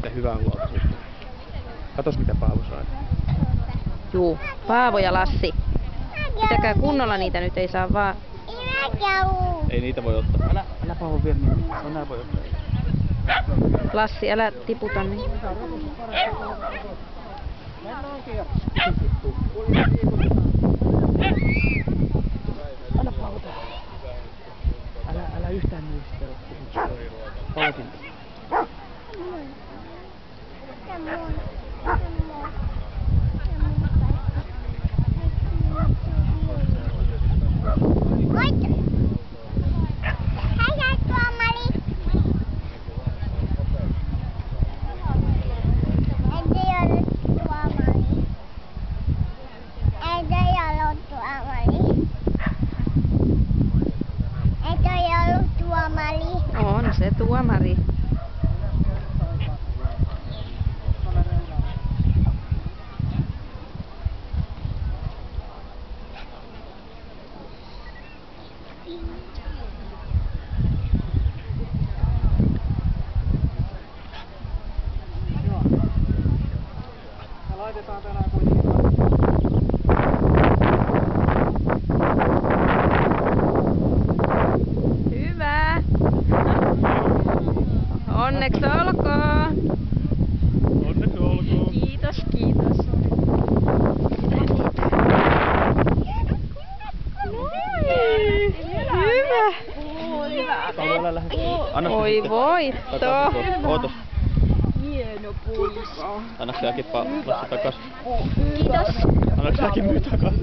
siitä hyvää huolta. Katos mitä Paavo sai. Juu, Paavo ja Lassi. Pitäkää kunnolla niitä, nyt ei saa vaan. Ei niitä voi ottaa. Älä Paavo vie niitä. Nää voi ottaa. Lassi, älä tiputa niin. Älä yhtään niistä. Palkin. On se tuomari. Laitetaan tänään kuitenkin. Hyvä. Onneksi olkoon. Onneksi olkoon. Kiitos, kiitos. Hyvä. Oi voitto. Ootas. Hieno poika. Annaks säkin Lassi takas? Kiitos. Annaks säkin myy takas?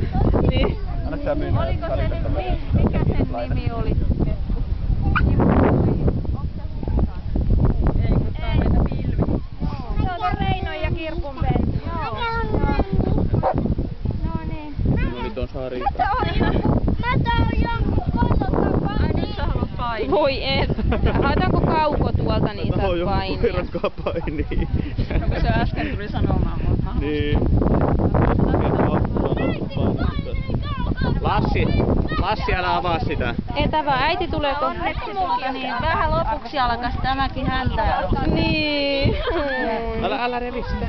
Niin. Annaks sä myy Oliko se nyt, mikä sen nimi oli? Ei, kun tää on meitä pilvi. Se on Reinon ja Kirpun Pentti. No niin. Mulla oli ton Saari. Mä taon jonkun kollottaa. Ai nyt sä haluat painia. Voi et. Haetaanko kauko tuolta niin saat painia? Koirankaan painii. No kun se äsken tuli sanomaan, mutta mä Niin. Lassi, älä avaa sitä. Etä vaan, äiti tuleeko? onneksi niin vähän lopuksi alkas tämäkin häntää. Niin. Älä revi sitä.